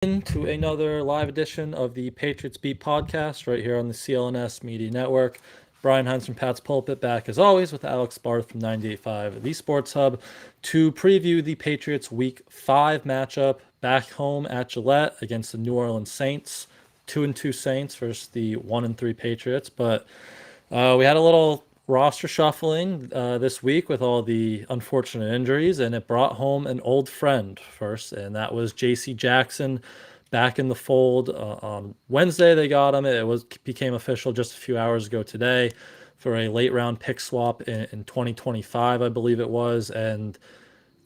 To another live edition of the Patriots Beat Podcast right here on the CLNS Media Network. Brian Hines from Pat's Pulpit back as always with Alex Barth from 98.5 The Sports Hub to preview the Patriots Week 5 matchup back home at Gillette against the New Orleans Saints. 2-2 Saints versus the 1-3 Patriots. But we had a little roster shuffling this week with all the unfortunate injuries, and it brought home an old friend first, and that was J.C. Jackson back in the fold. On Wednesday, they got him. It became official just a few hours ago today for a late round pick swap in 2025, I believe it was, and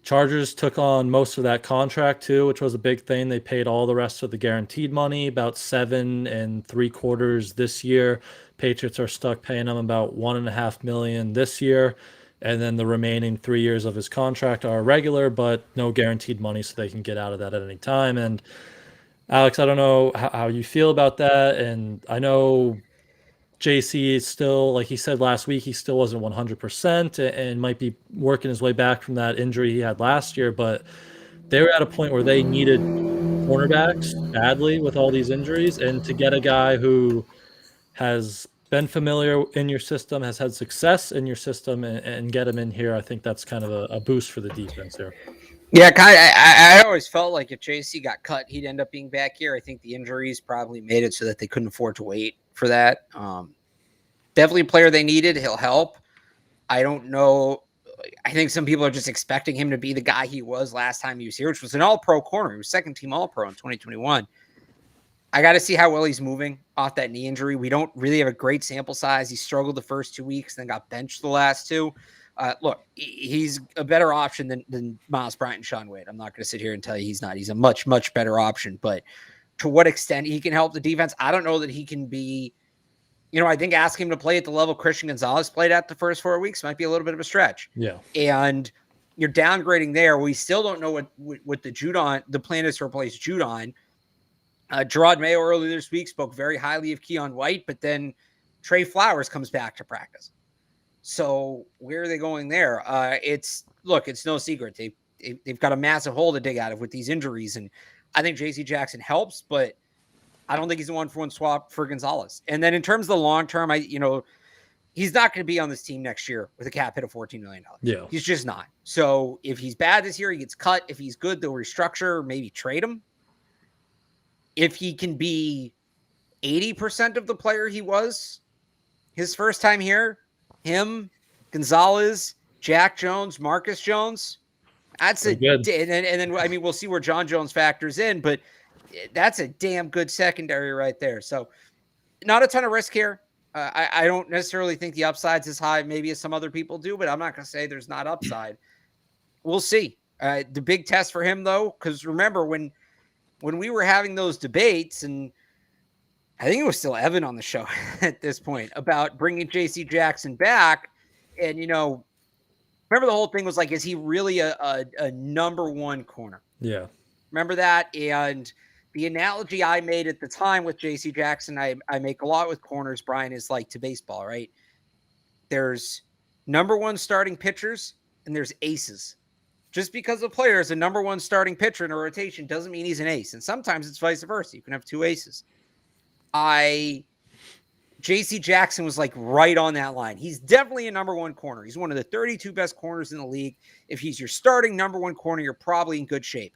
Chargers took on most of that contract too, which was a big thing. They paid all the rest of the guaranteed money, about 7.75 this year. Patriots are stuck paying him about $1.5 million this year, and then the remaining 3 years of his contract are regular, but no guaranteed money, so they can get out of that at any time. And Alex, I don't know how you feel about that, and I know JC is still, like he said last week, he still wasn't 100% and might be working his way back from that injury he had last year. But they were at a point where they needed cornerbacks badly with all these injuries. And to get a guy who has been familiar in your system, has had success in your system, and get him in here, I think that's kind of a boost for the defense here. Yeah, kind of. I always felt like if JC got cut, he'd end up being back here. I think the injuries probably made it so that they couldn't afford to wait for that. Definitely a player they needed. He'll help. I don't know. I think some people are just expecting him to be the guy he was last time he was here, which was an all-pro corner. He was second-team all-pro in 2021. I got to see how well he's moving off that knee injury. We don't really have a great sample size. He struggled the first 2 weeks, then got benched the last two. Look, he's a better option than Miles Bryant and Sean Wade. I'm not going to sit here and tell you he's not. He's a much, much better option. But to what extent he can help the defense, I don't know that he can be. I think asking him to play at the level Christian Gonzalez played at the first 4 weeks might be a little bit of a stretch. Yeah. And you're downgrading there. We still don't know what the plan is to replace Judon. Gerard Mayo earlier this week spoke very highly of Keon White, but then Trey Flowers comes back to practice. So where are they going there? It's no secret. They've got a massive hole to dig out of with these injuries. And I think J.C. Jackson helps, but I don't think he's a one-for-one swap for Gonzalez. And then in terms of the long term, he's not going to be on this team next year with a cap hit of $14 million. Yeah. He's just not. So if he's bad this year, he gets cut. If he's good, they'll restructure, maybe trade him. If he can be 80% of the player he was his first time here, him, Gonzalez, Jack Jones, Marcus Jones, that's good. And then we'll see where John Jones factors in, but that's a damn good secondary right there. So not a ton of risk here. I don't necessarily think the upside's as high maybe as some other people do, but I'm not going to say there's not upside. We'll see. The big test for him, though, because remember when we were having those debates, and I think it was still Evan on the show at this point, about bringing J.C. Jackson back, and, remember the whole thing was like, is he really a number one corner? Yeah. Remember that? And the analogy I made at the time with J.C. Jackson, I make a lot with corners, Brian, is like to baseball, right? There's number one starting pitchers and there's aces. Just because a player is a number one starting pitcher in a rotation doesn't mean he's an ace. And sometimes it's vice versa. You can have two aces. J.C. Jackson was like right on that line. He's definitely a number one corner. He's one of the 32 best corners in the league. If he's your starting number one corner, you're probably in good shape.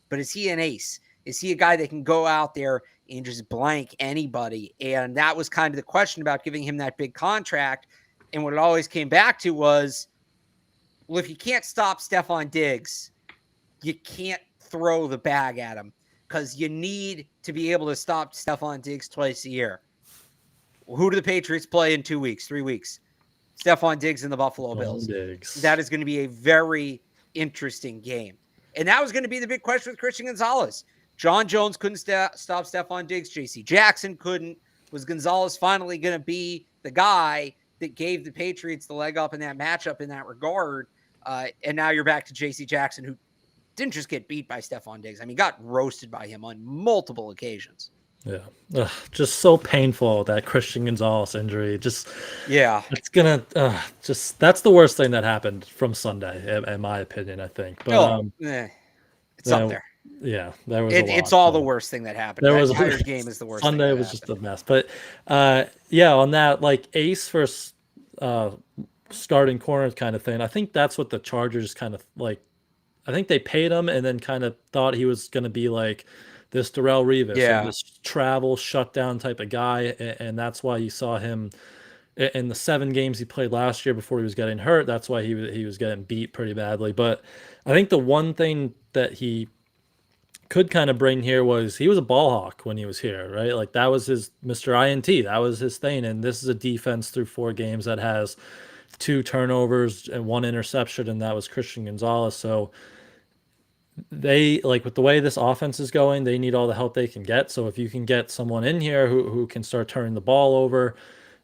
But is he an ace? Is he a guy that can go out there and just blank anybody? And that was kind of the question about giving him that big contract. And what it always came back to was, well, if you can't stop Stephon Diggs, you can't throw the bag at him because you need to be able to stop Stephon Diggs twice a year. Who do the Patriots play in 2 weeks, 3 weeks? Stephon Diggs and the Buffalo Bills. That is going to be a very interesting game. And that was going to be the big question with Christian Gonzalez. John Jones couldn't stop Stephon Diggs. J.C. Jackson couldn't. Was Gonzalez finally going to be the guy that gave the Patriots the leg up in that matchup in that regard? And now you're back to J.C. Jackson, who didn't just get beat by Stephon Diggs. I mean, got roasted by him on multiple occasions. Yeah. Just so painful, that Christian Gonzalez injury. It's that's the worst thing that happened from Sunday, in my opinion, I think. But it's up there. Yeah, there was a lot. It's all the worst thing that happened. That entire game is the worst. Sunday was just a mess. But yeah, on that like ace versus starting corner kind of thing, I think that's what the Chargers kind of like. I think they paid him and then kind of thought he was going to be like this Darrelle Revis, or this travel shutdown type of guy, and that's why you saw him in the 7 games he played last year before he was getting hurt. That's why he was getting beat pretty badly. But I think the one thing that he could kind of bring here was he was a ball hawk when he was here, right? Like that was his Mr. INT. That was his thing. And this is a defense through 4 games that has 2 turnovers and 1 interception, and that was Christian Gonzalez. So they like with the way this offense is going, they need all the help they can get. So if you can get someone in here who can start turning the ball over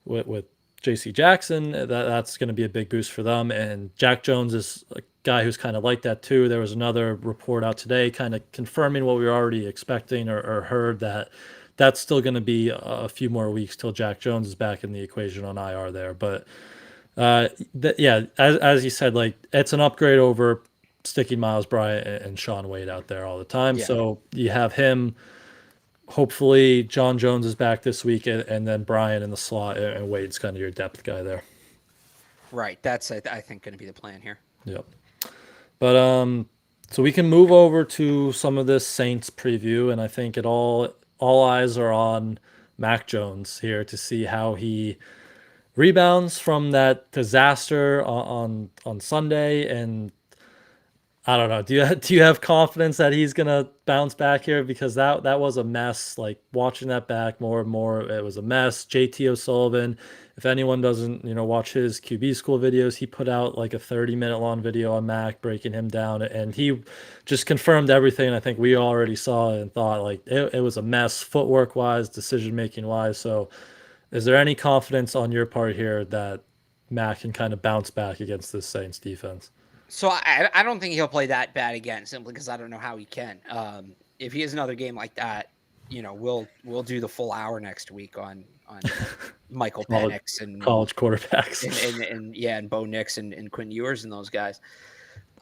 with JC Jackson, that's going to be a big boost for them. And Jack Jones is a guy who's kind of like that too. There was another report out today kind of confirming what we were already expecting or heard, that that's still going to be a few more weeks till Jack Jones is back in the equation on IR there. But yeah, as you said, like it's an upgrade over sticking Miles Bryant and Sean Wade out there all the time. Yeah. So you have him. Hopefully John Jones is back this week, and then Bryant in the slot, and Wade's kind of your depth guy there. Right. That's, I think, going to be the plan here. Yep. But so we can move over to some of this Saints preview, and I think all eyes are on Mac Jones here to see how he rebounds from that disaster on Sunday. And I don't know. Do you have confidence that he's gonna bounce back here? Because that was a mess. Like watching that back more and more, it was a mess. JT O'Sullivan, if anyone doesn't watch his QB school videos, he put out like a 30-minute long video on Mac breaking him down, and he just confirmed everything I think we already saw and thought. Like it was a mess, footwork wise, decision making wise. So is there any confidence on your part here that Mac can kind of bounce back against this Saints defense? So I don't think he'll play that bad again, simply because I don't know how he can. If he has another game like that, we'll do the full hour next week on Michael Penix and college quarterbacks and Bo Nix and Quinn Ewers and those guys.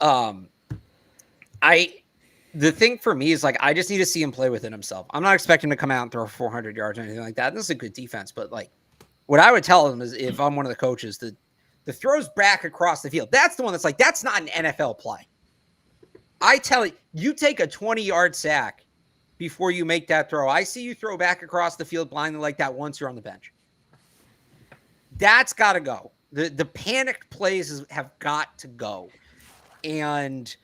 The thing for me is like I just need to see him play within himself. I'm not expecting him to come out and throw 400 yards or anything like that. This is a good defense, but like what I would tell him is, if I'm one of the coaches, the throws back across the field, that's the one that's like, that's not an NFL play. I tell you, you take a 20-yard sack before you make that throw. I see you throw back across the field blindly like that once you're on the bench. That's got to go. The panicked plays have got to go. And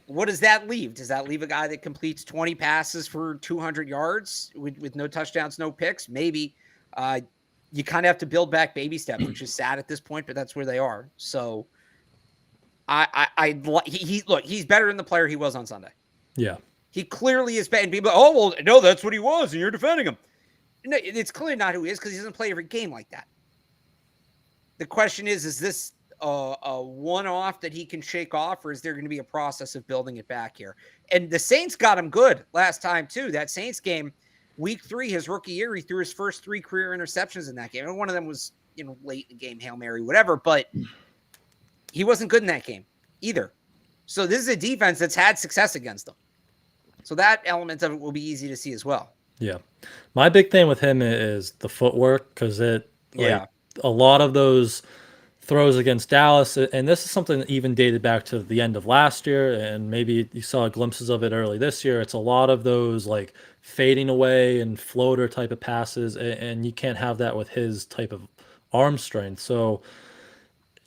what does that leave? Does that leave a guy that completes 20 passes for 200 yards with no touchdowns, no picks? Maybe. You kind of have to build back baby steps, which is sad at this point, but that's where they are. So he's better than the player he was on Sunday. Yeah. He clearly is bad. And people, oh, well, no, that's what he was, and you're defending him. No, it's clearly not who he is, because he doesn't play every game like that. The question is this a one-off that he can shake off, or is there going to be a process of building it back here? And the Saints got him good last time, too. That Saints game, Week 3, his rookie year, he threw his first 3 career interceptions in that game. And one of them was, late in the game, Hail Mary, whatever. But he wasn't good in that game either. So this is a defense that's had success against them. So that element of it will be easy to see as well. Yeah. My big thing with him is the footwork, because a lot of those throws against Dallas, and this is something that even dated back to the end of last year, and maybe you saw glimpses of it early this year. It's a lot of those like fading away and floater type of passes, and you can't have that with his type of arm strength. So,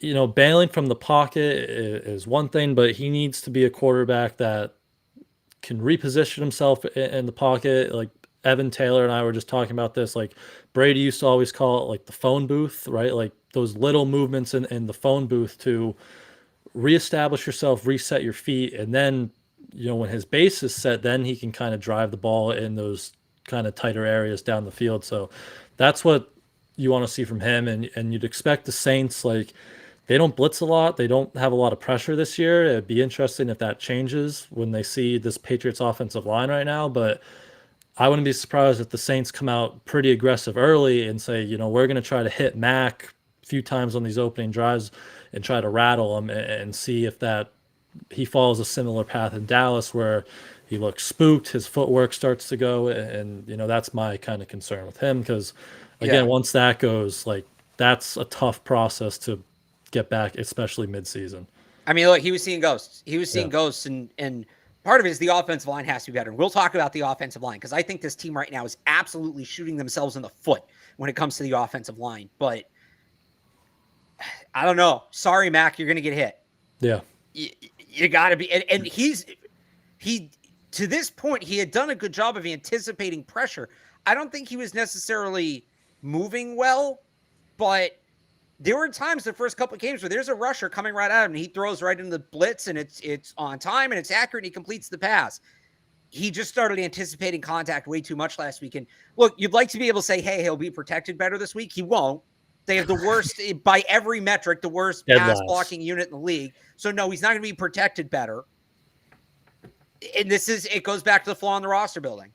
bailing from the pocket is one thing, but he needs to be a quarterback that can reposition himself in the pocket. Like Evan Taylor and I were just talking about this. Like Brady used to always call it like the phone booth, right? Like those little movements in the phone booth to reestablish yourself, reset your feet, and then when his base is set, then he can kind of drive the ball in those kind of tighter areas down the field. So that's what you want to see from him, and you'd expect the Saints, like, they don't blitz a lot. They don't have a lot of pressure this year. It'd be interesting if that changes when they see this Patriots offensive line right now. But I wouldn't be surprised if the Saints come out pretty aggressive early and say, we're going to try to hit Mac a few times on these opening drives and try to rattle him and see if that he follows a similar path in Dallas where, he looks spooked. His footwork starts to go, and that's my kind of concern with him because, again, Yeah. once that goes, like that's a tough process to get back, especially midseason. I mean, look, he was seeing ghosts. He was seeing Yeah. ghosts, and part of it is the offensive line has to be better. We'll talk about the offensive line because I think this team right now is absolutely shooting themselves in the foot when it comes to the offensive line. But I don't know. Sorry, Mac, you're going to get hit. Yeah. You got to be, and he to this point he had done a good job of anticipating pressure. I don't think he was necessarily moving well, but there were times the first couple of games where there's a rusher coming right at him and he throws right into the blitz and it's on time and it's accurate and he completes the pass. He just started anticipating contact way too much last week. And look, you'd like to be able to say, hey, he'll be protected better this week. He won't. They have the worst, by every metric, the worst pass blocking unit in the league. So no, he's not going to be protected better. And it goes back to the flaw in the roster building.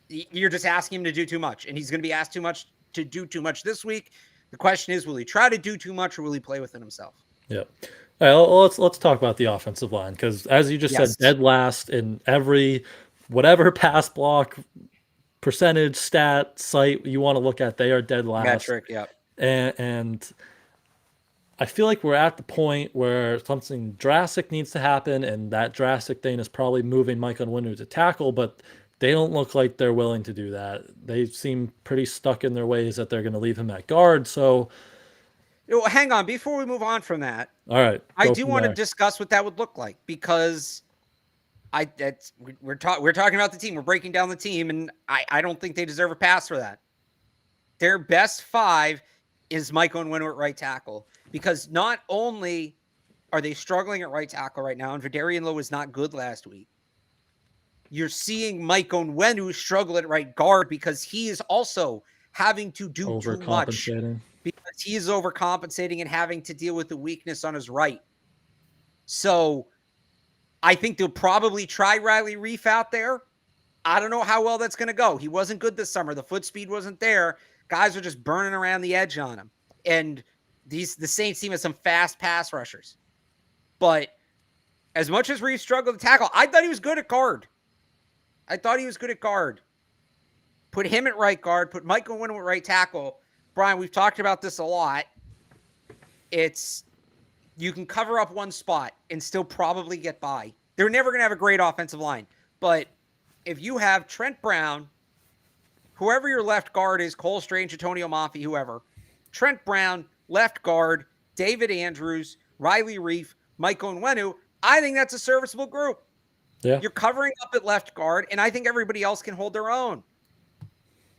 You're just asking him to do too much, and he's going to be asked to do too much this week. The question is, will he try to do too much or will he play within himself? Yeah. All right, well, let's talk about the offensive line because, as you just said, dead last in every whatever pass block percentage stat site you want to look at, they are dead last. Metric, yeah. And I feel like we're at the point where something drastic needs to happen, and that drastic thing is probably moving Mike Onwenu to tackle, but they don't look like they're willing to do that. They seem pretty stuck in their ways that they're going to leave him at guard. So, hang on, before we move on from that, all right, I do want to discuss what that would look like because we're talking about the team, we're breaking down the team, and I don't think they deserve a pass for that. Their best 5 is Mike Onwenu at right tackle because not only are they struggling at right tackle right now, and Vidarian Lowe was not good last week. You're seeing Mike Onwenu struggle at right guard because he is also having to do too much because he is overcompensating and having to deal with the weakness on his right. So I think they'll probably try Riley Reef out there. I don't know how well that's going to go. He wasn't good this summer. The foot speed wasn't there. Guys are just burning around the edge on him. And the Saints team has some fast pass rushers. But as much as Reef struggled to tackle, I thought he was good at guard. Put him at right guard. Put Mike Onwenu at right tackle. Brian, we've talked about this a lot. You can cover up one spot and still probably get by. They're never going to have a great offensive line. But if you have Trent Brown, whoever your left guard is, Cole Strange, Antonio Mafi, whoever, Trent Brown, left guard, David Andrews, Riley Reef, Mike Onwenu, I think that's a serviceable group. Yeah. You're covering up at left guard, and I think everybody else can hold their own.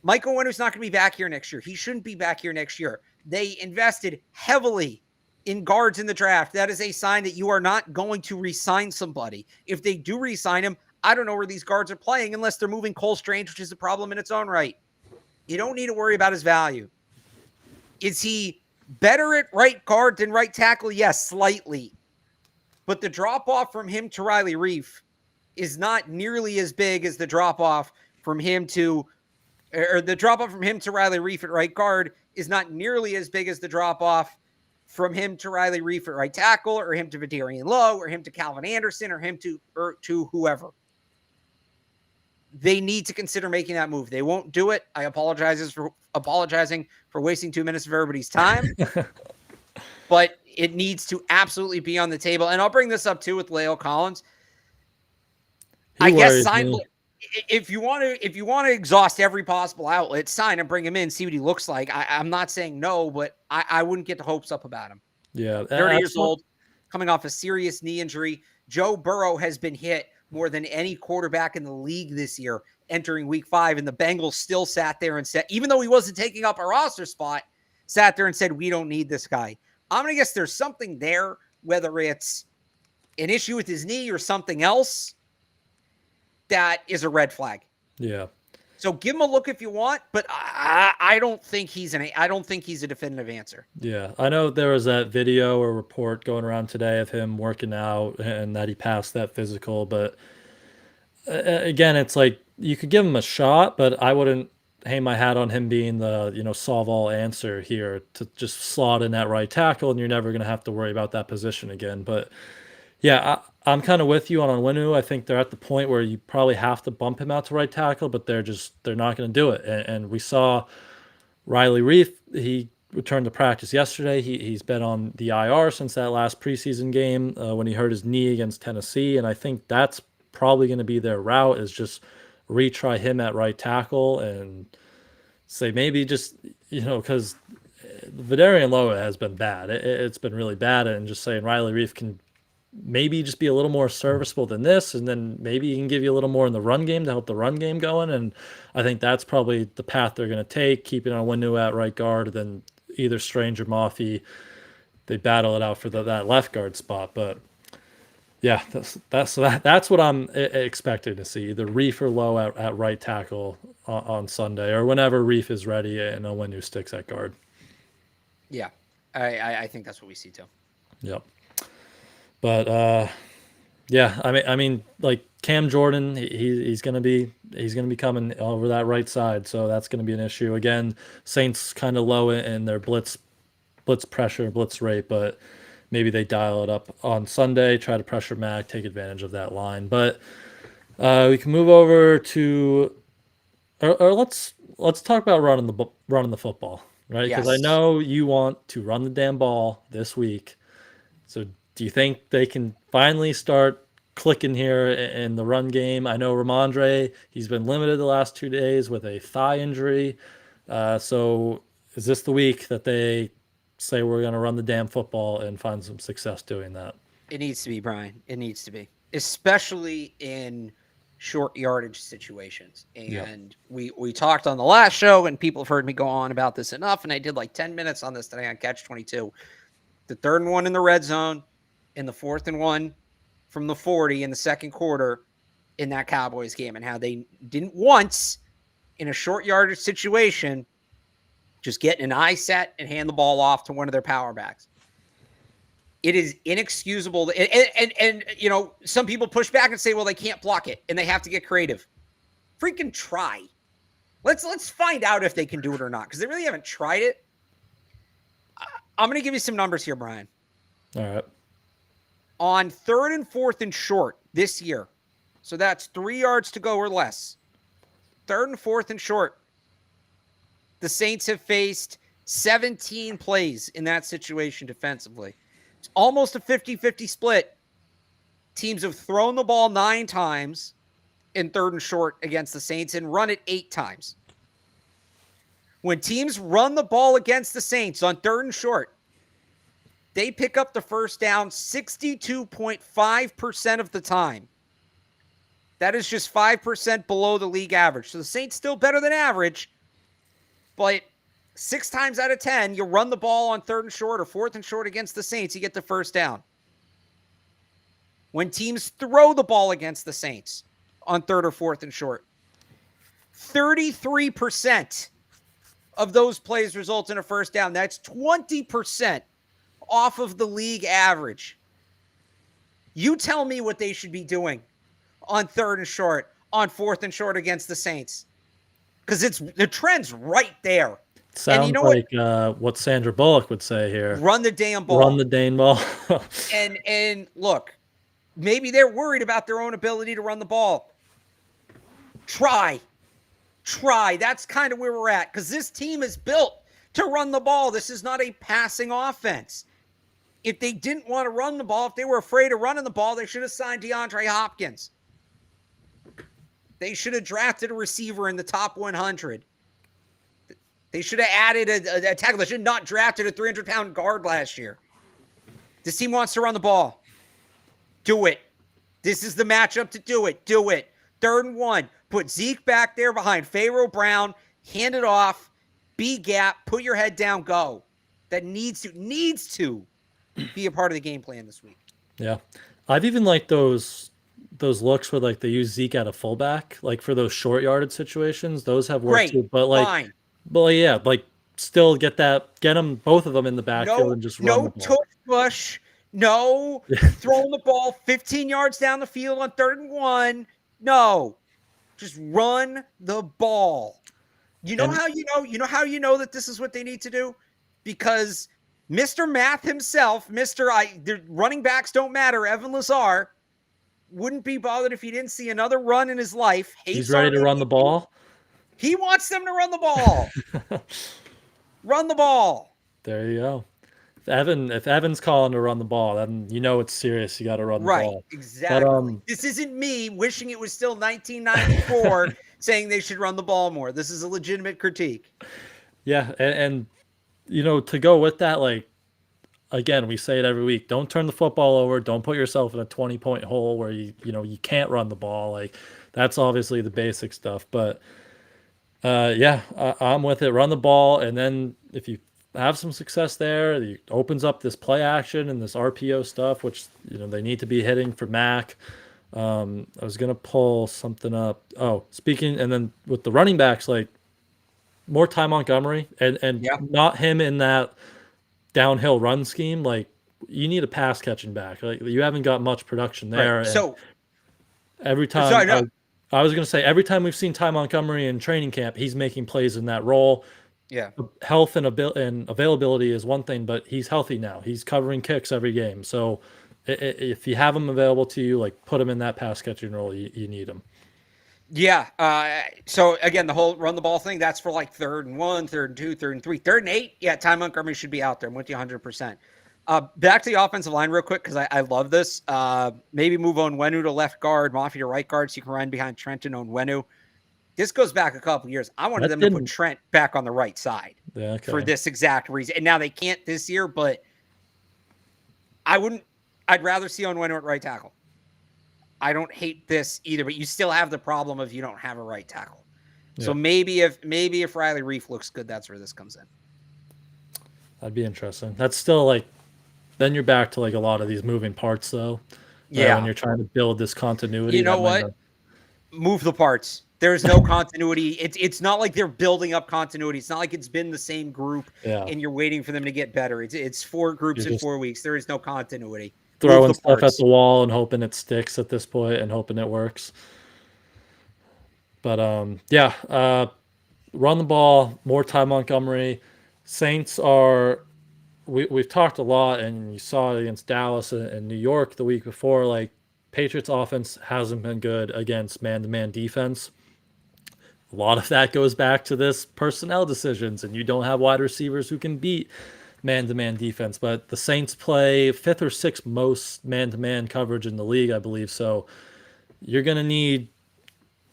Mike Onwenu's not going to be back here next year. He shouldn't be back here next year. They invested heavily in guards in the draft. That is a sign that you are not going to re-sign somebody. If they do re-sign him, I don't know where these guards are playing unless they're moving Cole Strange, which is a problem in its own right. You don't need to worry about his value. Is he better at right guard than right tackle? Yes, slightly. But the drop-off from him to Riley Reef is not nearly as big as the drop-off from him to Riley Reef at right guard is not nearly as big as the drop-off from him to Riley Reef at right tackle, or him to Vidarian Lowe, or him to Calvin Anderson, or him to whoever. They need to consider making that move. They won't do it. I apologizing for wasting 2 minutes of everybody's time. But it needs to absolutely be on the table. And I'll bring this up too with Leo Collins. I guess if you want to exhaust every possible outlet, sign and bring him in, see what he looks like. I'm not saying no, but I wouldn't get the hopes up about him. Yeah. 30 years old, coming off a serious knee injury. Joe Burrow has been hit more than any quarterback in the league this year entering week 5. And the Bengals still sat there and said, even though he wasn't taking up a roster spot, sat there and said, we don't need this guy. I'm going to guess there's something there, whether it's an issue with his knee or something else, that is a red flag. Yeah. So give him a look if you want, but I don't think he's a definitive answer. Yeah. I know there was that video or report going around today of him working out and that he passed that physical, but again, it's like you could give him a shot, but I wouldn't hang my hat on him being the, solve all answer here to just slot in that right tackle, and you're never going to have to worry about that position again. But Yeah, I'm kind of with you on Onwenu. I think they're at the point where you probably have to bump him out to right tackle, but they're not going to do it. And we saw Riley Reef. He returned to practice yesterday. He's been on the IR since that last preseason game when he hurt his knee against Tennessee, and I think that's probably going to be their route is just retry him at right tackle and say maybe just because Vidarian Loa has been bad. It's been really bad, and just saying Riley Reef can maybe just be a little more serviceable than this, and then maybe he can give you a little more in the run game to help the run game going. And I think that's probably the path they're going to take, keeping on Winu at right guard, then either Strange or Moffey. They battle it out for that left guard spot. But yeah, that's what I'm expecting to see, either Reef or Low at right tackle on Sunday, or whenever Reef is ready and Winu sticks at guard. Yeah, I think that's what we see too. Yep. But yeah, I mean, like Cam Jordan, he's gonna be coming over that right side, so that's gonna be an issue again. Saints kind of low in their blitz pressure, blitz rate, but maybe they dial it up on Sunday, try to pressure Mac, take advantage of that line. But we can move over to, or let's talk about running the football, right? Because I Yes. know you want to run the damn ball this week. So do you think they can finally start clicking here in the run game? I know Ramondre, he's been limited the last 2 days with a thigh injury. So is this the week that they say we're going to run the damn football and find some success doing that? It needs to be, Brian. It needs to be, especially in short yardage situations. And we talked on the last show, and people have heard me go on about this enough, and I did like 10 minutes on this today on Catch 22. The 3rd and 1 in the red zone, and the 4th and 1 from the 40 in the second quarter in that Cowboys game, and how they didn't once in a short yardage situation just get an eye set and hand the ball off to one of their power backs. It is inexcusable. And some people push back and say, well, they can't block it and they have to get creative. Freaking try. Let's find out if they can do it or not, because they really haven't tried it. I'm going to give you some numbers here, Brian. All right. On 3rd and 4th and short this year, so that's 3 yards to go or less. 3rd and 4th and short, the Saints have faced 17 plays in that situation defensively. It's almost a 50-50 split. Teams have thrown the ball 9 times in 3rd and short against the Saints and run it 8 times. When teams run the ball against the Saints on 3rd and short, they pick up the first down 62.5% of the time. That is just 5% below the league average. So the Saints still better than average, but 6 times out of 10, you run the ball on 3rd and short or 4th and short against the Saints, you get the first down. When teams throw the ball against the Saints on 3rd or 4th and short, 33% of those plays result in a first down. That's 20% off of the league average. You tell me what they should be doing on 3rd and short, on 4th and short against the Saints, because the trend's right there. Sounds like what Sandra Bullock would say here. Run the damn ball. Run the damn ball. and look, maybe they're worried about their own ability to run the ball. Try. That's kind of where we're at, because this team is built to run the ball. This is not a passing offense. If they didn't want to run the ball, if they were afraid of running the ball, they should have signed DeAndre Hopkins. They should have drafted a receiver in the top 100. They should have added a tackle. They should have not drafted a 300-pound guard last year. This team wants to run the ball. Do it. This is the matchup to do it. Do it. 3rd and 1. Put Zeke back there behind Pharaoh Brown. Hand it off. B gap. Put your head down. Go. That needs to be a part of the game plan this week. Yeah. I've even liked those looks where like they use Zeke at a fullback, like for those short yarded situations. Those have worked too. But fine. Yeah, like still get them both of them in the backfield and just run the ball. No tush push. No throwing the ball 15 yards down the field on 3rd and 1. No. Just run the ball. You know how you know that this is what they need to do? Because Mr. Math himself, the running backs don't matter, Evan Lazar, wouldn't be bothered if he didn't see another run in his life. He's ready to run the ball. He wants them to run the ball. Run the ball. There you go. If Evan's calling to run the ball, then you know it's serious. You got to run the ball. Right, exactly. But, this isn't me wishing it was still 1994 saying they should run the ball more. This is a legitimate critique. Yeah, and you know, to go with that, like, again, we say it every week, don't turn the football over. Don't put yourself in a 20-point hole where you can't run the ball. Like, that's obviously the basic stuff. But yeah, I'm with it. Run the ball, and then if you have some success there, it opens up this play action and this RPO stuff, which they need to be hitting for Mac. I was gonna pull something up. Oh, speaking, and then with the running backs, like, more Ty Montgomery and Yeah. not him in that downhill run scheme. Like, you need a pass catching back. Like, you haven't got much production there. Right. And So every time sorry, no. I was going to say, every time we've seen Ty Montgomery in training camp, he's making plays in that role. Yeah. Health and availability is one thing, but he's healthy now. He's covering kicks every game. So if you have him available to you, like, put him in that pass catching role. You need him. Yeah. So again, the whole run the ball thing, that's for like 3rd and 1, 3rd and 2, 3rd and 3, 3rd and 8. Yeah, Ty Montgomery should be out there. I'm with you 100%. Back to the offensive line real quick, because I love this. Maybe move Onwenu to left guard, Mafia to right guard, so you can run behind Trent and Onwenu. This goes back a couple years. I wanted them to put Trent back on the right side for this exact reason. And now they can't this year, but I'd rather see Onwenu at right tackle. I don't hate this either, but you still have the problem of you don't have a right tackle. Yeah. So maybe if Riley Reef looks good, that's where this comes in. That'd be interesting. That's still, like, then you're back to, like, a lot of these moving parts, though. Yeah. When you're trying to build this continuity. You know what? Move the parts. There's no continuity. It's not like they're building up continuity. It's not like it's been the same group and you're waiting for them to get better. It's 4 groups in 4 weeks. There is no continuity. Throwing stuff at the wall and hoping it sticks at this point and hoping it works. But run the ball, more Ty Montgomery. Saints are we've talked a lot, and you saw it against Dallas and New York the week before. Like, Patriots offense hasn't been good against man-to-man defense. A lot of that goes back to this personnel decisions, and you don't have wide receivers who can beat man-to-man defense. But the Saints play 5th or 6th most man-to-man coverage in the league, I believe. So you're going to need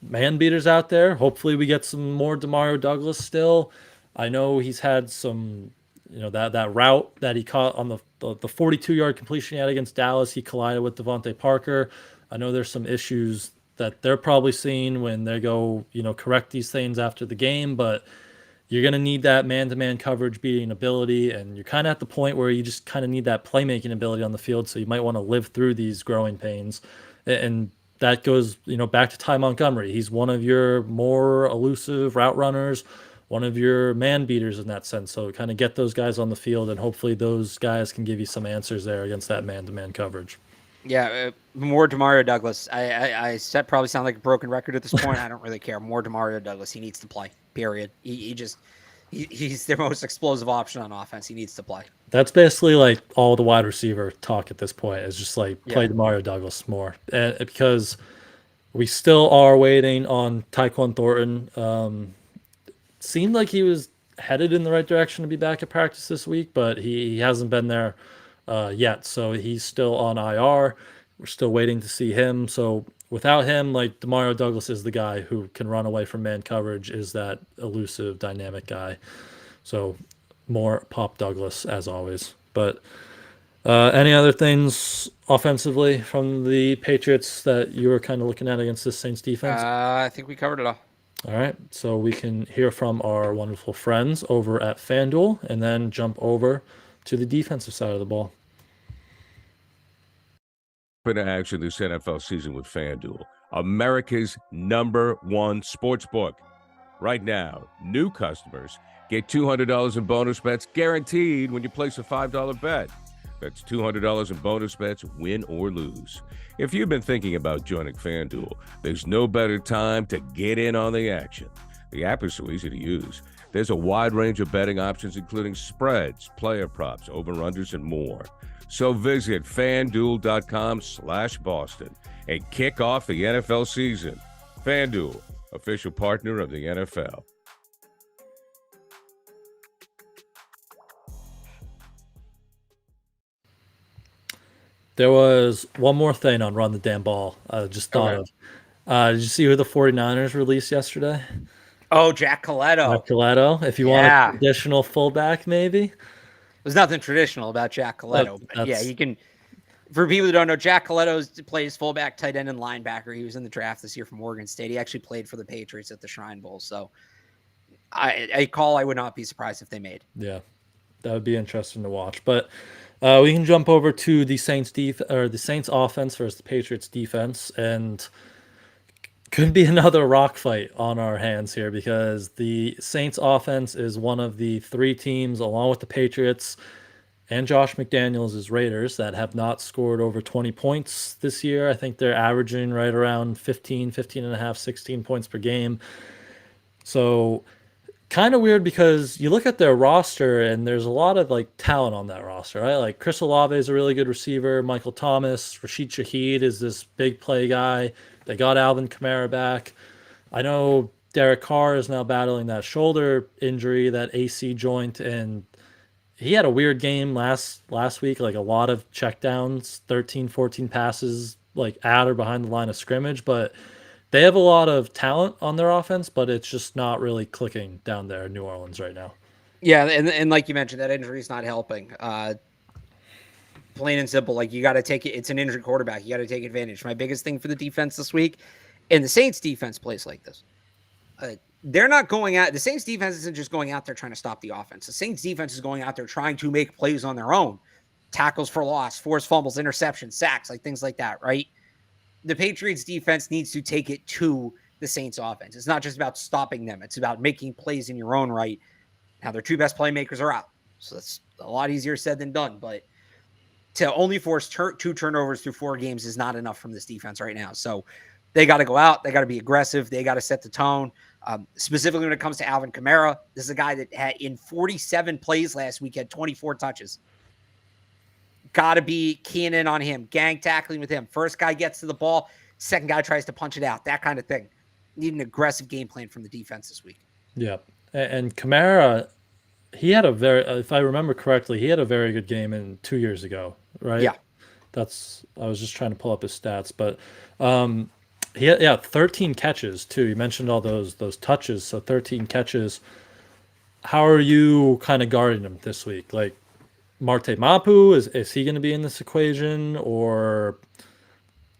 man beaters out there. Hopefully we get some more Demario Douglas still. I know he's had some, that route that he caught on the 42-yard completion he had against Dallas. He collided with Devontae Parker. I know there's some issues that they're probably seeing when they go, correct these things after the game, but you're going to need that man-to-man coverage beating ability, and you're kind of at the point where you just kind of need that playmaking ability on the field, so you might want to live through these growing pains. And that goes, back to Ty Montgomery. He's one of your more elusive route runners, one of your man beaters in that sense. So kind of get those guys on the field, and hopefully those guys can give you some answers there against that man-to-man coverage. Yeah, more Demario Douglas. I probably sound like a broken record at this point. I don't really care. More Demario Douglas. He needs to play, period. He's their most explosive option on offense. He needs to play. That's basically like all the wide receiver talk at this point is just like play Demario Douglas more. Because we still are waiting on Tyquan Thornton. Seemed like he was headed in the right direction to be back at practice this week, but he hasn't been there yet. So he's still on IR. We're still waiting to see him. So without him, like, Demario Douglas is the guy who can run away from man coverage, is that elusive, dynamic guy. So more Pop Douglas as always. But any other things offensively from the Patriots that you were kind of looking at against this Saints defense? I think we covered it all. All right, so we can hear from our wonderful friends over at Fanduel and then jump over to the defensive side of the ball. Into action this NFL season with Fanduel, America's #1 sportsbook. Right now, new customers get $200 in bonus bets guaranteed when you place a $5 bet. That's $200 in bonus bets, win or lose. If you've been thinking about joining Fanduel, there's no better time to get in on the action. The app is so easy to use. There's a wide range of betting options, including spreads, player props, over-unders, and more. So visit FanDuel.com/Boston and kick off the NFL season. FanDuel, official partner of the NFL. There was one more thing on Run the Damn Ball I just thought of. Did you see who the 49ers released yesterday? Oh, Jack Coletto. Jack Coletto. If you want a traditional fullback, maybe. There's nothing traditional about Jack Coletto. But yeah, he can. For people who don't know, Jack Coletto plays fullback, tight end, and linebacker. He was in the draft this year from Oregon State. He actually played for the Patriots at the Shrine Bowl. So I would not be surprised if they made. Yeah, that would be interesting to watch. But we can jump over to the Saints offense versus the Patriots defense, and could be another rock fight on our hands here because the Saints offense is one of the three teams, along with the Patriots and Josh McDaniels' Raiders, that have not scored over 20 points this year. I think they're averaging right around 15 and a half, 16 points per game. So kind of weird because you look at their roster and there's a lot of like talent on that roster, right? Like Chris Olave is a really good receiver. Michael Thomas, Rashid Shaheed is this big play guy. They got Alvin Kamara back. I know Derek Carr is now battling that shoulder injury, that AC joint, and he had a weird game last week, like a lot of checkdowns, 13, 14 passes, like at or behind the line of scrimmage. But they have a lot of talent on their offense, but it's just not really clicking down there in New Orleans right now. Yeah, and like you mentioned, that injury is not helping. Plain and simple, like you got to take it. It's an injured quarterback. You got to take advantage. My biggest thing for the defense this week, and the Saints defense plays like this. They're not going out. The Saints defense isn't just going out there trying to stop the offense. The Saints defense is going out there trying to make plays on their own. Tackles for loss, forced fumbles, interceptions, sacks, like things like that, right? The Patriots defense needs to take it to the Saints offense. It's not just about stopping them. It's about making plays in your own right. Now their two best playmakers are out. So that's a lot easier said than done, but to only force two turnovers through 4 games is not enough from this defense right now. So they got to go out. They got to be aggressive. They got to set the tone. Specifically when it comes to Alvin Kamara, this is a guy that had in 47 plays last week, had 24 touches. Got to be keying in on him, gang tackling with him. First guy gets to the ball, second guy tries to punch it out, that kind of thing. Need an aggressive game plan from the defense this week. Yeah. And Kamara, he had if I remember correctly, he had a very good game 2 years ago, right? Yeah. I was just trying to pull up his stats, but he had 13 catches too. You mentioned all those touches, so 13 catches. How are you kind of guarding him this week? Like Marte Mapu, is he going to be in this equation, or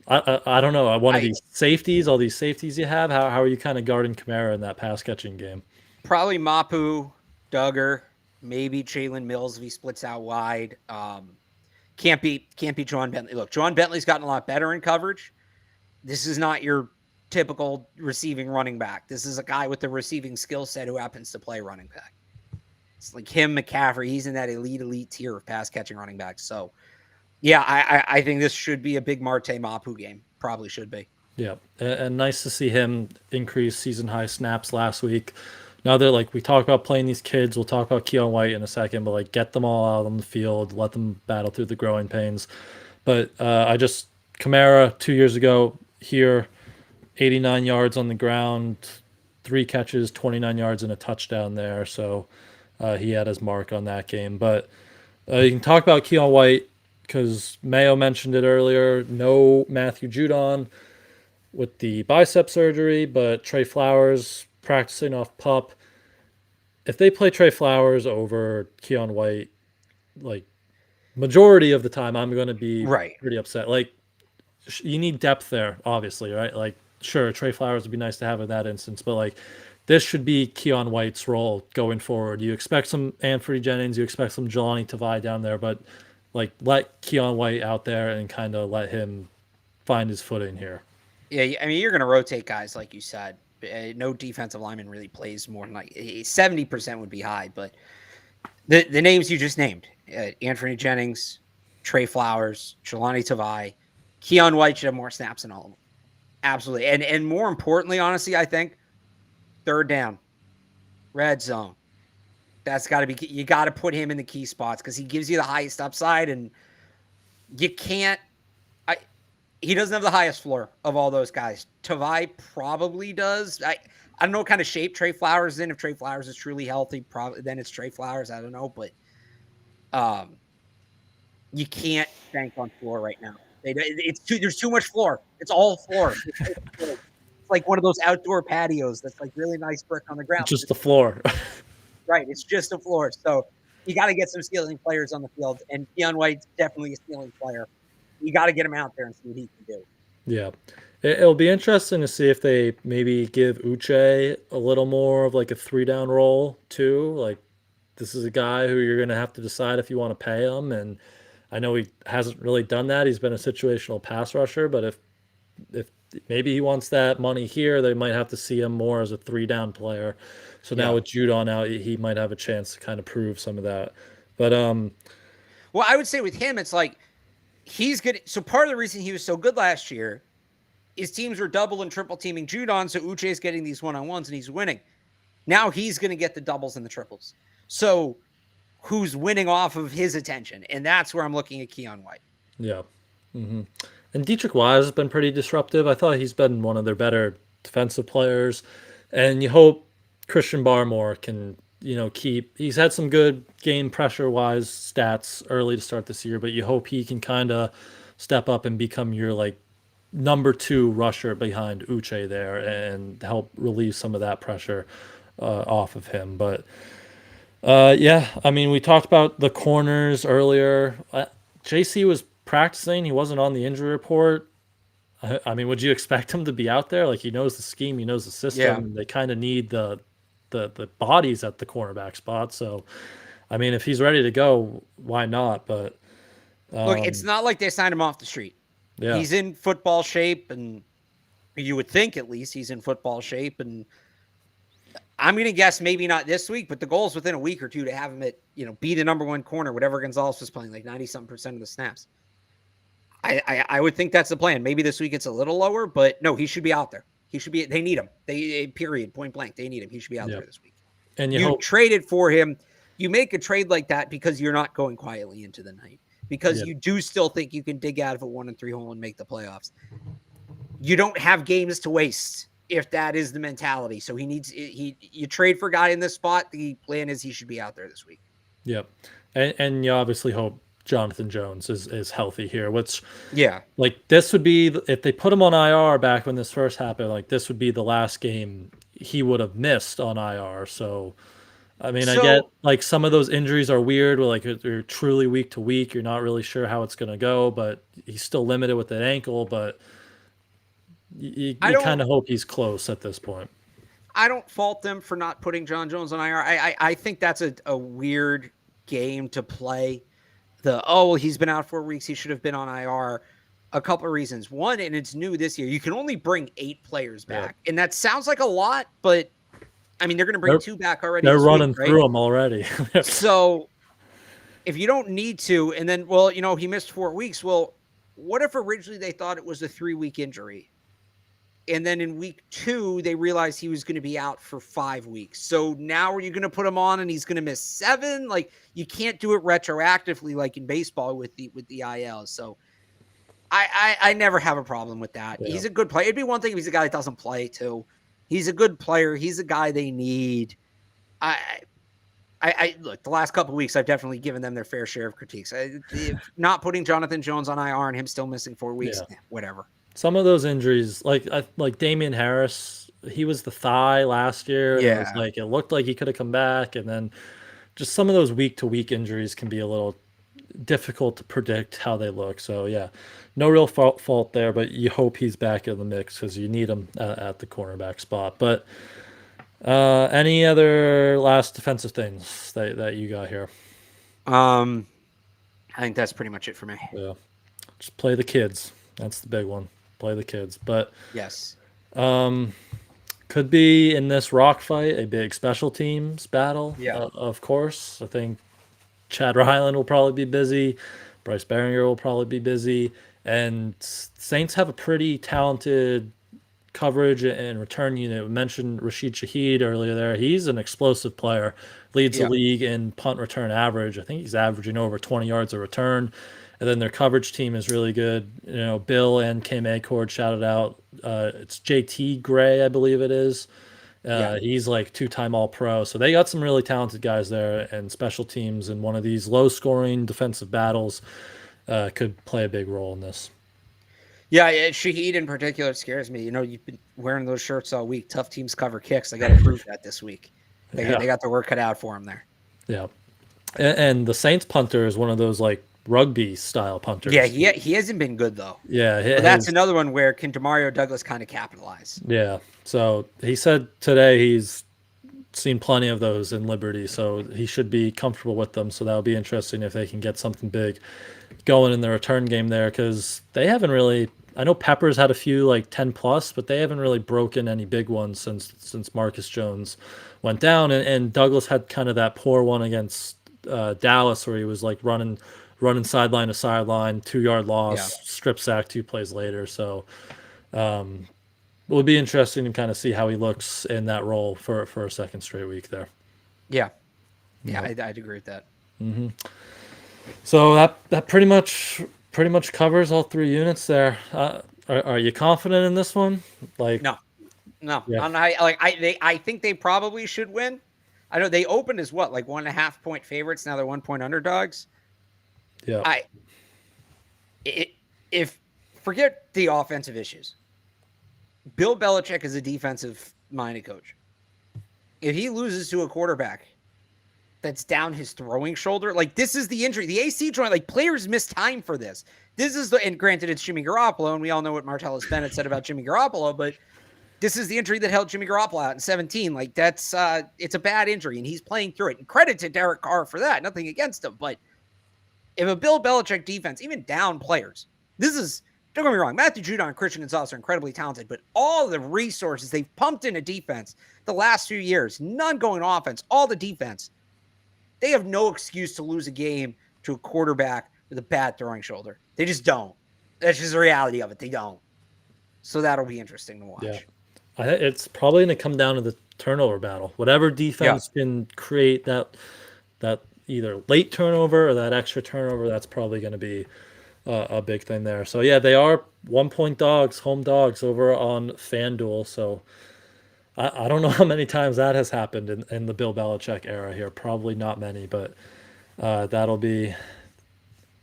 I don't know, one of these safeties, all these safeties you have? How are you kind of guarding Kamara in that pass catching game? Probably Mapu, Duggar, maybe Jalen Mills if he splits out wide. Can't be John Bentley. Look, John Bentley's gotten a lot better in coverage. This is not your typical receiving running back. This is a guy with the receiving skill set who happens to play running back. It's like him, McCaffrey. He's in that elite tier of pass catching running backs. So, yeah, I think this should be a big Marte Mapu game. Probably should be. Yeah, and nice to see him increase season high snaps last week. Now that we talk about playing these kids, we'll talk about Keon White in a second, but get them all out on the field, let them battle through the growing pains. But Kamara 2 years ago here, 89 yards on the ground, 3 catches, 29 yards and a touchdown there. So he had his mark on that game. But you can talk about Keon White because Mayo mentioned it earlier. No Matthew Judon with the bicep surgery, but Trey Flowers practicing off PUP. If they play Trey Flowers over Keon White, majority of the time, I'm going to be pretty upset. You need depth there, obviously, right? Sure, Trey Flowers would be nice to have in that instance, but this should be Keon White's role going forward. You expect some Anthony Jennings, you expect some Jelani Tavai down there, but let Keon White out there and kind of let him find his footing here. Yeah, I mean, you're going to rotate guys, like you said. No defensive lineman really plays more than 70% would be high, but the names you just named, Anthony Jennings, Trey Flowers, Jelani Tavai, Keon White should have more snaps than all of them. Absolutely. And more importantly, honestly, I think third down. red zone. That's got to be, you got to put him in the key spots because he gives you the highest upside, and you can't, he doesn't have the highest floor of all those guys. Tavai probably does. I don't know what kind of shape Trey Flowers is in. If Trey Flowers is truly healthy, probably then it's Trey Flowers. I don't know, but you can't bank on floor right now. There's too much floor. It's all floor. It's like one of those outdoor patios that's like really nice brick on the ground. Just the floor. Right. It's just a floor. So you got to get some ceiling players on the field, and Keon White's definitely a ceiling player. You got to get him out there and see what he can do. Yeah. It'll be interesting to see if they maybe give Uche a little more of like a 3-down role too. Like, this is a guy who you're going to have to decide if you want to pay him. And I know he hasn't really done that. He's been a situational pass rusher, but if maybe he wants that money here, they might have to see him more as a 3-down player. So now with Judon out, he might have a chance to kind of prove some of that. But well, I would say with him, it's like he's good. So part of the reason he was so good last year is teams were double and triple teaming Judon, so Uche's getting these one-on-ones and he's winning. Now he's going to get the doubles and the triples. So who's winning off of his attention? And that's where I'm looking at Keon White. Yeah. Mm-hmm. And Dietrich Wise has been pretty disruptive. I thought he's been one of their better defensive players. And you hope Christian Barmore can, he's had some good game pressure-wise stats early to start this year, but you hope he can kind of step up and become your, like, number 2 rusher behind Uche there and help relieve some of that pressure off of him. But, I mean, we talked about the corners earlier. JC was practicing. He wasn't on the injury report. I mean, would you expect him to be out there? Like, he knows the scheme, he knows the system. Yeah. They kind of need the bodies at the cornerback spot. So, I mean, if he's ready to go, why not? But look, it's not like they signed him off the street. Yeah. He's in football shape, and you would think at least he's in football shape. And I'm going to guess maybe not this week, but the goal is within a week or two to have him at, be the number 1 corner, whatever Gonzalez was playing, like 90-something% of the snaps. I would think that's the plan. Maybe this week it's a little lower, but no, he should be out there. They need him. Period, point blank. They need him. He should be out there this week. And you traded for him. You make a trade like that because you're not going quietly into the night, because you do still think you can dig out of a 1-3 hole and make the playoffs. You don't have games to waste if that is the mentality. So you trade for a guy in this spot. The plan is he should be out there this week. Yep. And you obviously hope Jonathan Jones is healthy here, which like this would be, if they put him on IR back when this first happened, like this would be the last game he would have missed on IR. So I mean, I get like some of those injuries are weird, where like they're truly week to week, you're not really sure how it's going to go, but he's still limited with that ankle. But you kind of hope he's close at this point. I don't fault them for not putting John Jones on IR. I think that's a weird game to play. He's been out 4 weeks, he should have been on IR. A couple of reasons. One, and it's new this year, you can only bring 8 players back. And that sounds like a lot, but I mean, they're going to bring 2 back already. They're running through them already. So if you don't need to, and then, he missed 4 weeks. Well, what if originally they thought it was a 3-week injury? And then in week 2, they realized he was going to be out for 5 weeks. So now are you going to put him on and he's going to miss 7? Like, you can't do it retroactively like in baseball with the IL. So I never have a problem with that. Yeah. He's a good player. It'd be one thing if he's a guy that doesn't play too. He's a good player. He's a guy they need. I look, the last couple of weeks, I've definitely given them their fair share of critiques. Not putting Jonathan Jones on IR and him still missing 4 weeks, whatever. Some of those injuries, like Damian Harris, he was the thigh last year. And it looked like he could have come back. And then just some of those week-to-week injuries can be a little difficult to predict how they look. So, no real fault there, but you hope he's back in the mix because you need him at the cornerback spot. But any other last defensive things that you got here? I think that's pretty much it for me. Yeah. Just play the kids. That's the big one. Play the kids. But yes, could be in this rock fight a big special teams battle. Of course. I think Chad Ryland will probably be busy. Bryce Behringer will probably be busy. And Saints have a pretty talented coverage and return unit. We mentioned Rashid Shaheed earlier there. He's an explosive player, leads the league in punt return average. I think he's averaging over 20 yards a return. And then their coverage team is really good. Bill and Cam Acord shouted out. It's JT Gray, I believe it is. He's like 2-time All-Pro. So they got some really talented guys there, and special teams in one of these low-scoring defensive battles could play a big role in this. Yeah, Shaheed in particular scares me. You've been wearing those shirts all week. Tough teams cover kicks. They got to prove that this week. They got their work cut out for them there. Yeah. And the Saints punter is one of those like rugby style punters. Yeah, he hasn't been good though. Yeah, that's another one where can Demario Douglas kind of capitalize? Yeah. So he said today he's seen plenty of those in Liberty, so he should be comfortable with them. So that'll be interesting if they can get something big going in the return game there, because they haven't really. I know Peppers had a few like 10 plus, but they haven't really broken any big ones since Marcus Jones went down, and Douglas had kind of that poor one against Dallas where he was like running sideline to sideline, 2-yard loss, strip sack 2 plays later. So it would be interesting to kind of see how he looks in that role for a second straight week there. Yeah, I'd agree with that. Mm-hmm. So that pretty much covers all 3 units there. Are you confident in this one? Like no. Yeah. I think they probably should win. I know they opened as what, like 1.5 point favorites. Now they're 1 point underdogs. Yeah. If forget the offensive issues, Bill Belichick is a defensive minded coach. If he loses to a quarterback that's down his throwing shoulder, like this is the injury, the AC joint, like players miss time for this. And granted it's Jimmy Garoppolo, and we all know what Martellus Bennett said about Jimmy Garoppolo, but this is the injury that held Jimmy Garoppolo out in 2017. Like that's it's a bad injury, and he's playing through it. And credit to Derek Carr for that. Nothing against him, but if a Bill Belichick defense, even down players, don't get me wrong, Matthew Judon and Christian Gonzalez are incredibly talented, but all the resources they've pumped into defense the last few years, none going offense, all the defense, they have no excuse to lose a game to a quarterback with a bad throwing shoulder. They just don't. That's just the reality of it. They don't. So that'll be interesting to watch. Yeah. It's probably going to come down to the turnover battle. Whatever defense can create that either late turnover or that extra turnover, that's probably going to be a big thing there. So yeah, they are 1 point dogs, home dogs over on FanDuel. So I don't know how many times that has happened in the Bill Belichick era here. Probably not many, but it'll be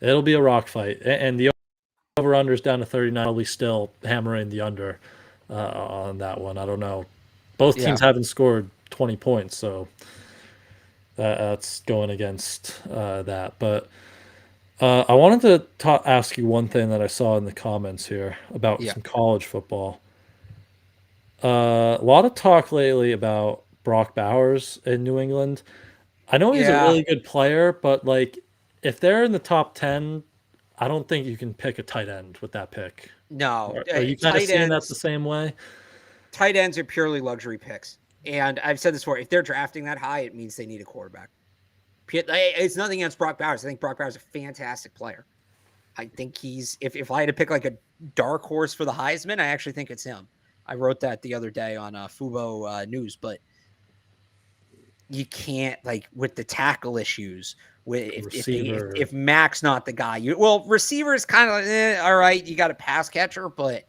a rock fight. And the over-under is down to 39. Probably still hammering the under on that one. I don't know. Both teams haven't scored 20 points, so that's going against that. But I wanted to ask you one thing that I saw in the comments here about some college football. A lot of talk lately about Brock Bowers in New England. I know he's a really good player, but like if they're in the top 10, I don't think you can pick a tight end with that pick. No. Are you kind of seeing that the same way? Tight ends are purely luxury picks. And I've said this before, if they're drafting that high, it means they need a quarterback. It's nothing against Brock Bowers. I think Brock Bowers is a fantastic player. I think if I had to pick like a dark horse for the Heisman, I actually think it's him. I wrote that the other day on Fubo News, but you can't, like, with the tackle issues, if Mac's not the guy, receiver is kind of like, all right, you got a pass catcher, but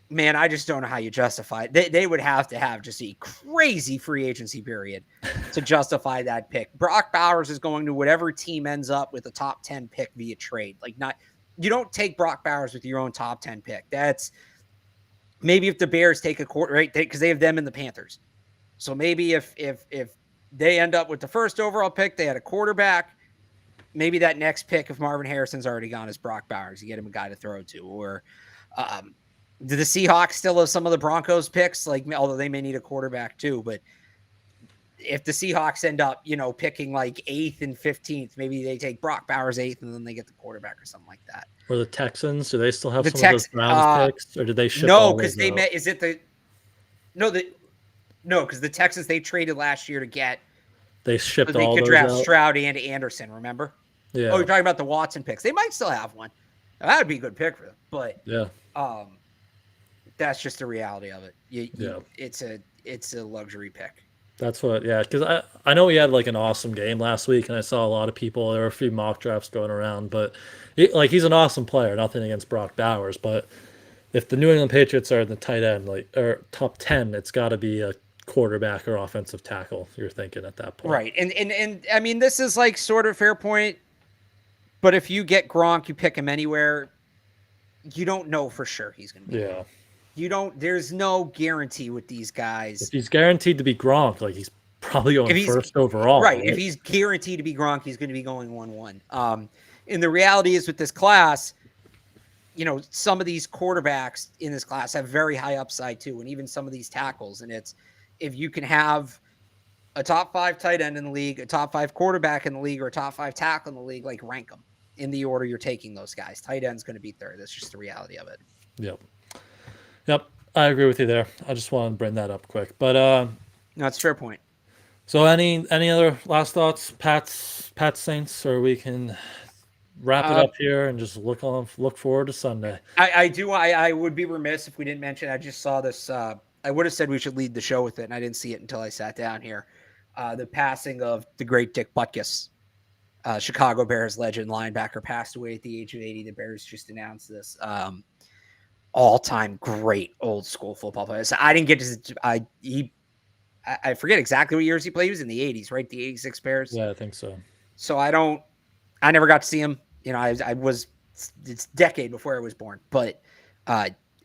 man, I just don't know how you justify it. They would have to have just a crazy free agency period to justify that pick. Brock Bowers is going to whatever team ends up with a top 10 pick via trade. You don't take Brock Bowers with your own top 10 pick. That's maybe if the Bears take a quarter, right? Because they have them and the Panthers. So maybe if they end up with the first overall pick, they had a quarterback. Maybe that next pick, if Marvin Harrison's already gone, is Brock Bowers. You get him a guy to throw to. Or do the Seahawks still have some of the Broncos picks? Although they may need a quarterback too. But if the Seahawks end up, picking like 8th and 15th, maybe they take Brock Bowers 8th and then they get the quarterback or something like that. Or the Texans, do they still have some of those Browns picks, or did they ship? No, because they met. Is it the? No, because the Texans they traded last year to get. They shipped all those out. They could draft out. Stroud and Anderson. Remember? Yeah. Oh, you're talking about the Watson picks. They might still have one. That would be a good pick for them. But That's just the reality of it. Yeah. It's a luxury pick. That's what, yeah, because I know he had like an awesome game last week, and I saw a lot of people. There were a few mock drafts going around, but he's an awesome player. Nothing against Brock Bowers, but if the New England Patriots are in the tight end, like or top 10, it's got to be a quarterback or offensive tackle. You're thinking at that point, Right? And I mean, this is like sort of fair point. But if you get Gronk, you pick him anywhere. You don't know for sure he's going to be. Yeah. You don't. There's no guarantee with these guys. If he's guaranteed to be Gronk, like he's probably going first overall. Right. If he's guaranteed to be Gronk, he's going to be going 1-1. And the reality is with this class, some of these quarterbacks in this class have very high upside too, and even some of these tackles. And it's if you can have a top 5 tight end in the league, a top 5 quarterback in the league, or a top 5 tackle in the league, like rank them in the order you're taking those guys. Tight end's going to be third. That's just the reality of it. Yep. I agree with you there. I just wanted to bring that up quick. But no, it's a fair point. So any other last thoughts, Pat's Saints, or we can wrap it up here and just look forward to Sunday. I do. I would be remiss if we didn't mention. I just saw this. I would have said we should lead the show with it, and I didn't see it until I sat down here. The passing of the great Dick Butkus, Chicago Bears legend linebacker, passed away at the age of 80. The Bears just announced this. All-time great old school football player. So I didn't get to. I forget exactly what years he played. He was in the 80s, right? The 86 Bears. Yeah, I think so. So I never got to see him. It's a decade before I was born. But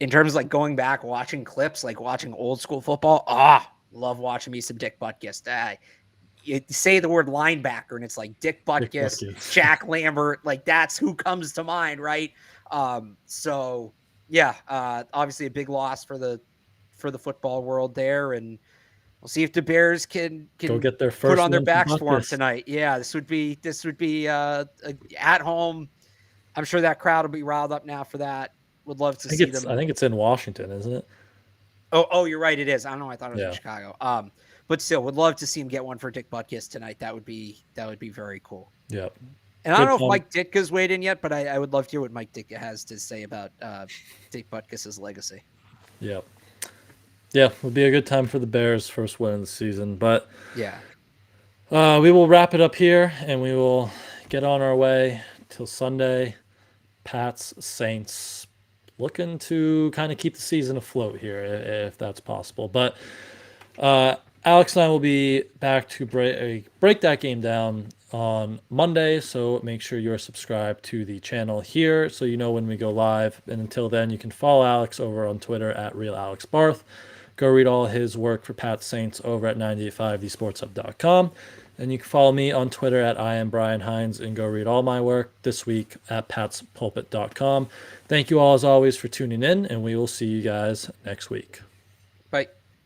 in terms of like going back, watching clips, like watching old school football, love watching me some Dick Butkus. You say the word linebacker and it's like Dick Butkus, Jack Lambert, like that's who comes to mind, right? So yeah, obviously a big loss for the football world there, and we'll see if the Bears can go get their first put on their backs for him tonight. Yeah, this would be at home. I'm sure that crowd will be riled up now for that. Would love to see them. I think it's in Washington, isn't it? Oh, you're right. It is. I don't know. I thought it was in Chicago. But still, would love to see him get one for Dick Butkus tonight. That would be very cool. Yep. And I don't know if Mike Ditka's weighed in yet, but I would love to hear what Mike Ditka has to say about Dick Butkus's legacy. Yep. Yeah, it would be a good time for the Bears' first win of the season. But yeah, we will wrap it up here, and we will get on our way till Sunday. Pats, Saints, looking to kind of keep the season afloat here, if that's possible. But Alex and I will be back to break that game down on Monday, so make sure you're subscribed to the channel here so you know when we go live. And until then, you can follow Alex over on Twitter at RealAlexBarth. Go read all his work for Pat Saints over at 985thesportshub.com. And you can follow me on Twitter at I am Brian Hines, and go read all my work this week at patspulpit.com. Thank you all as always for tuning in, and we will see you guys next week. Bye.